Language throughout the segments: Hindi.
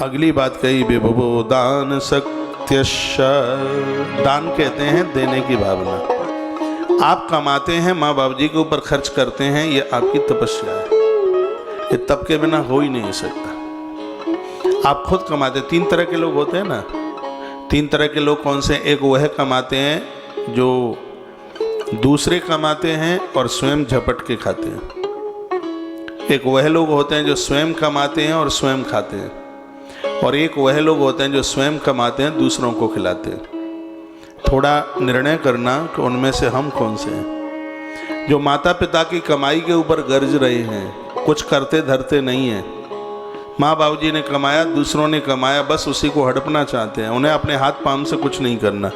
अगली बात कही, विभुवो दान सत्यश्च। दान कहते हैं देने की भावना। आप कमाते हैं, माँ बाप जी के ऊपर खर्च करते हैं, ये आपकी तपस्या है। ये तप के बिना हो ही नहीं सकता। आप खुद कमाते। 3 तरह के लोग होते हैं ना। 3 तरह के लोग कौन से? एक वह कमाते हैं जो दूसरे कमाते हैं और स्वयं झपट के खाते हैं। एक वह लोग होते हैं जो स्वयं कमाते हैं और स्वयं खाते हैं। और एक वह लोग होते हैं जो स्वयं कमाते हैं, दूसरों को खिलाते हैं। थोड़ा निर्णय करना कि उनमें से हम कौन से हैं। जो माता पिता की कमाई के ऊपर गर्ज रहे हैं, कुछ करते धरते नहीं हैं। माँ बाबू जी ने कमाया, दूसरों ने कमाया, बस उसी को हड़पना चाहते हैं। उन्हें अपने हाथ पांव से कुछ नहीं करना।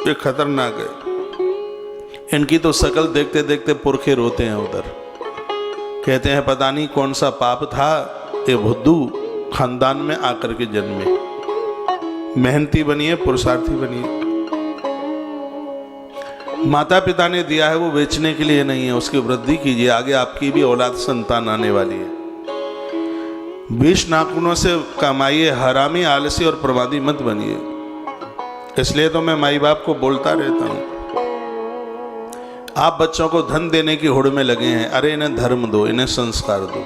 ये खतरनाक है। इनकी तो शकल देखते देखते पुरखे रोते हैं उधर। कहते हैं पता नहीं कौन सा पाप था, ये बुद्धू खानदान में आकर के जन्मे। मेहनती बनिए, पुरुषार्थी बनिए। माता पिता ने दिया है वो बेचने के लिए नहीं है, उसकी वृद्धि कीजिए। आगे आपकी भी औलाद संतान आने वाली है। 20 नाखूनों से कमाइए, हरामी, आलसी और प्रमादी मत बनिए। इसलिए तो मैं माई बाप को बोलता रहता हूं, आप बच्चों को धन देने की होड़ में लगे हैं। अरे इन्हें धर्म दो, इन्हें संस्कार दो,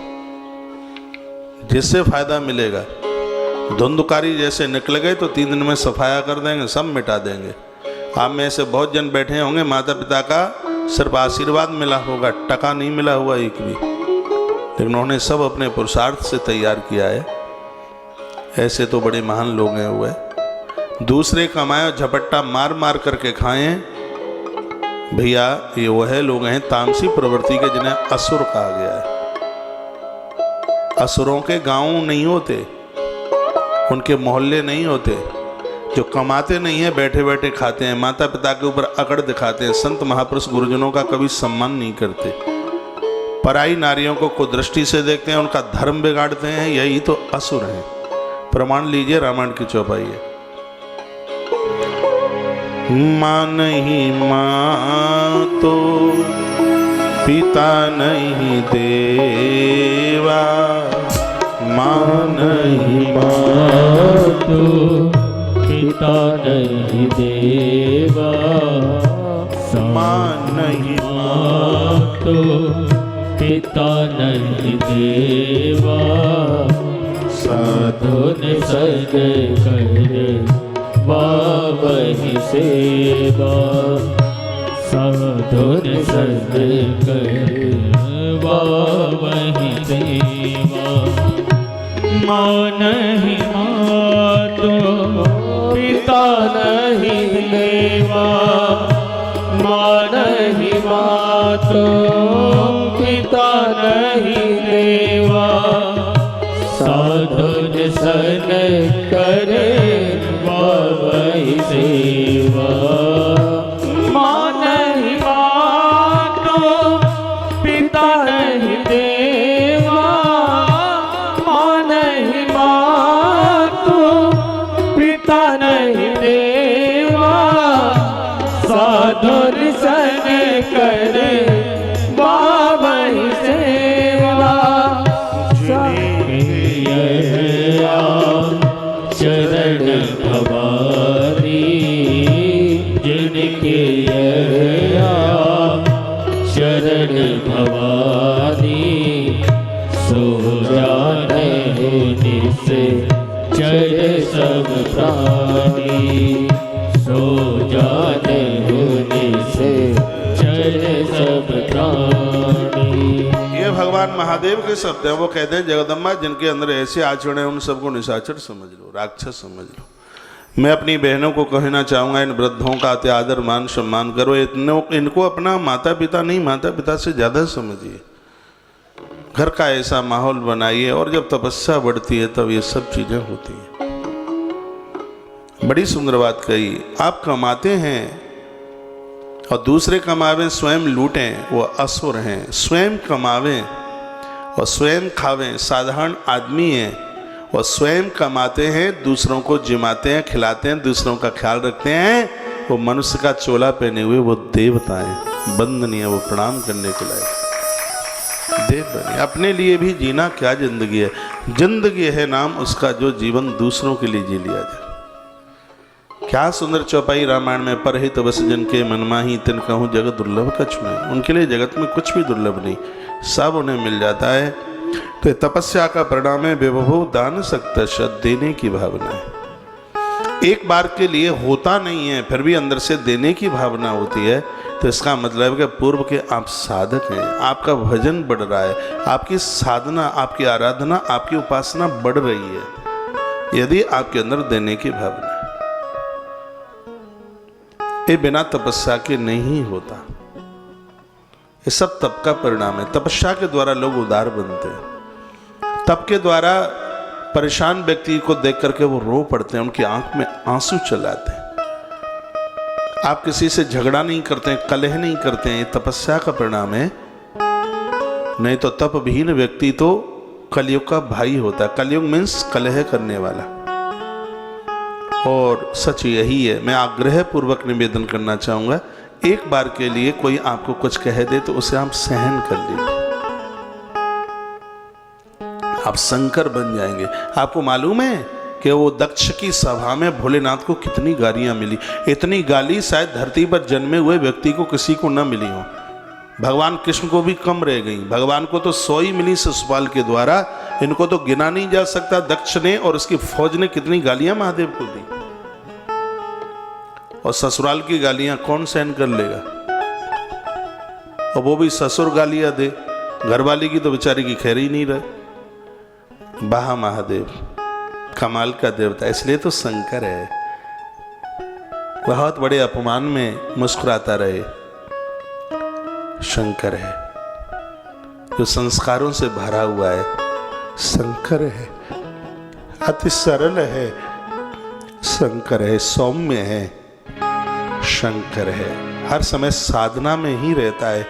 जिससे फायदा मिलेगा। धुंधकारी जैसे निकल गए तो 3 दिन में सफाया कर देंगे, सब मिटा देंगे। आप में से बहुत जन बैठे होंगे, माता पिता का सिर्फ आशीर्वाद मिला होगा, टका नहीं मिला हुआ एक भी, लेकिन उन्होंने सब अपने पुरुषार्थ से तैयार किया है। ऐसे तो बड़े महान लोग हैं हुए। दूसरे कमाए झपट्टा मार मार करके खाएं, भैया ये वह लोग हैं तामसी प्रवृत्ति के, जिन्हें असुर कहा गया है। असुरों के गांव नहीं होते, उनके मोहल्ले नहीं होते। जो कमाते नहीं है, बैठे बैठे खाते हैं, माता पिता के ऊपर अकड़ दिखाते हैं, संत महापुरुष गुरुजनों का कभी सम्मान नहीं करते, पराई नारियों को कुदृष्टि से देखते हैं, उनका धर्म बिगाड़ते हैं। यही तो असुर हैं। प्रमाण लीजिए, रामायण की चौपाई है। माँ नहीं माँ तो पिता नहीं देवा, माँ नहीं माँ तो पिता नहीं देवा, माँ नहीं माँ तो पिता नहीं देवा। साधु ने सद कर वही सेवा, साधु ने सद कर वही सेवा। माँ नहीं माँ तो पिता नहीं देवा, माँ नहीं माँ तो पिता नहीं देवा। साधु सन करे वही सेवा। माँ नहीं माँ तो पिता नहीं देवा, माँ नहीं माँ तो पिता नहीं देवा। साधु सन करे वही सेवा। चरण भवानी जिनके चरण भवानी, सो जाने से चढ़ सब प्राणी, सो जाने से चढ़ सब प्राणी। ये भगवान महादेव के शब्द हैं। वो कहते हैं जगदम्बा जिनके अंदर ऐसे आचरण है, उन सबको निशाचर समझ लो, राक्षस समझ लो। मैं अपनी बहनों को कहना चाहूँगा, इन वृद्धों का अति आदर मान सम्मान करो। इनको अपना माता पिता नहीं, माता पिता से ज़्यादा समझिए। घर का ऐसा माहौल बनाइए, और जब तपस्या बढ़ती है तब ये सब चीज़ें होती हैं। बड़ी सुंदर बात कही। आप कमाते हैं और दूसरे कमावें स्वयं लूटें, वो असुर हैं। स्वयं कमावें और स्वयं खावें, साधारण आदमी हैं, और स्वयं कमाते हैं, दूसरों को जिमाते हैं, खिलाते हैं, दूसरों का ख्याल रखते हैं, वो मनुष्य का चोला पहने हुए वो देवता हैं। वंदनीय, वो प्रणाम करने के लायक देव बनिए। अपने लिए भी जीना क्या जिंदगी है, जिंदगी है नाम उसका जो जीवन दूसरों के लिए जी लिया जाए। क्या सुंदर चौपाई रामायण में, परहित बस जन के मन माही तिन कहूँ जगत दुर्लभ कछु नहीं। उनके लिए जगत में कुछ भी दुर्लभ नहीं, सब उन्हें मिल जाता है। तो ये तपस्या का परिणाम है विभव दान सकता शत, देने की भावना है। एक बार के लिए होता नहीं है, फिर भी अंदर से देने की भावना होती है। तो इसका मतलब है कि पूर्व के आप साधक हैं, आपका भजन बढ़ रहा है, आपकी साधना, आपकी आराधना, आपकी उपासना बढ़ रही है यदि आपके अंदर देने की भावना है। ये बिना तपस्या के नहीं होता। ये सब तप का परिणाम है। तपस्या के द्वारा लोग उदार बनते हैं। तप के द्वारा परेशान व्यक्ति को देख करके वो रो पड़ते हैं, उनकी आंख में आंसू चल आते हैं। आप किसी से झगड़ा नहीं करते हैं, कलह नहीं करते हैं, ये तपस्या का परिणाम है। नहीं तो तपविहीन व्यक्ति तो कलयुग का भाई होता है। कलयुग मीन्स कलह करने वाला। और सच यही है। मैं आग्रह पूर्वक निवेदन करना चाहूंगा, एक बार के लिए कोई आपको कुछ कह दे तो उसे आप सहन कर लीजिए। आप शंकर बन जाएंगे। आपको मालूम है कि वो दक्ष की सभा में भोलेनाथ को कितनी गालियां मिली। इतनी गाली शायद धरती पर जन्मे हुए व्यक्ति को किसी को न मिली हो। भगवान कृष्ण को भी कम रह गई। भगवान को तो 100 ही मिली शिशुपाल के द्वारा, इनको तो गिना नहीं जा सकता। दक्ष ने और उसकी फौज ने कितनी गालियां महादेव को दी। और ससुराल की गालियां कौन सहन कर लेगा। और वो भी ससुर गालियां दे, घरवाली की तो बेचारी की खैर ही नहीं रहे। बाहा महादेव कमाल का देवता, इसलिए तो शंकर है। बहुत बड़े अपमान में मुस्कुराता रहे, शंकर है। जो संस्कारों से भरा हुआ है, शंकर है। अति सरल है, शंकर है। सौम्य है, शंकर है। हर समय साधना में ही रहता है,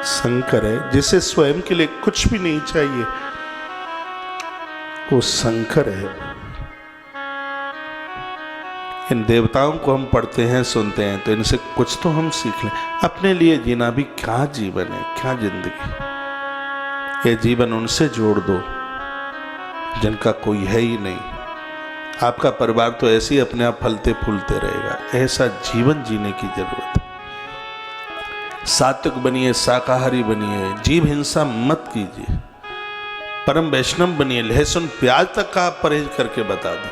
शंकर है। जिसे स्वयं के लिए कुछ भी नहीं चाहिए, वो शंकर है। इन देवताओं को हम पढ़ते हैं, सुनते हैं, तो इनसे कुछ तो हम सीख लें। अपने लिए जीना भी क्या जीवन है, क्या जिंदगी। ये जीवन उनसे जोड़ दो जिनका कोई है ही नहीं। आपका परिवार तो ऐसे ही अपने आप फलते फूलते रहेगा। ऐसा जीवन जीने की जरूरत है। सात्विक बनिए, शाकाहारी बनिए, जीव हिंसा मत कीजिए, परम वैष्णव बनिए। लहसुन प्याज तक का आप परहेज करके बता दें,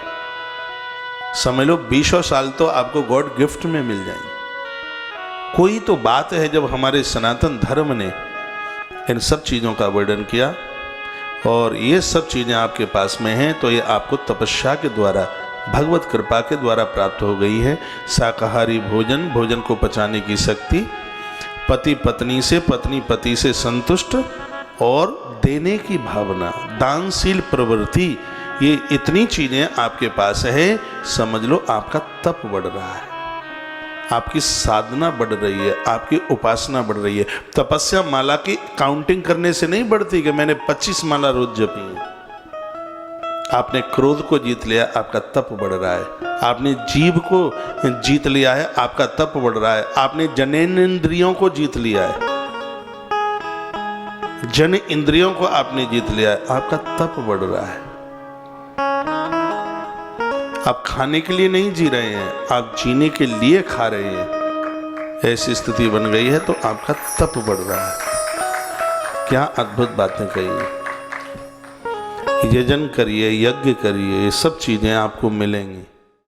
समझ लो 20 साल तो आपको गॉड गिफ्ट में मिल जाएंगे। कोई तो बात है जब हमारे सनातन धर्म ने इन सब चीज़ों का वर्णन किया और ये सब चीज़ें आपके पास में हैं, तो ये आपको तपस्या के द्वारा, भगवत कृपा के द्वारा प्राप्त हो गई है। शाकाहारी भोजन, भोजन को पचाने की शक्ति, पति पत्नी से, पत्नी पति से संतुष्ट, और देने की भावना, दानशील प्रवृत्ति, ये इतनी चीज़ें आपके पास है। समझ लो आपका तप बढ़ रहा है, आपकी साधना बढ़ रही है, आपकी उपासना बढ़ रही है। तपस्या माला की काउंटिंग करने से नहीं बढ़ती कि मैंने 25 माला रोज जपी है। आपने क्रोध को जीत लिया, आपका तप बढ़ रहा है। आपने जीभ को जीत लिया है, आपका तप बढ़ रहा है। आपने जनेंद्रियों को जीत लिया है, जन इंद्रियों को आपने जीत लिया है, आपका तप बढ़ रहा है। आप खाने के लिए नहीं जी रहे हैं, आप जीने के लिए खा रहे हैं। ऐसी स्थिति बन गई है तो आपका तप बढ़ रहा है। क्या अद्भुत बातें कही। यजन करिए, यज्ञ करिए, ये सब चीजें आपको मिलेंगी।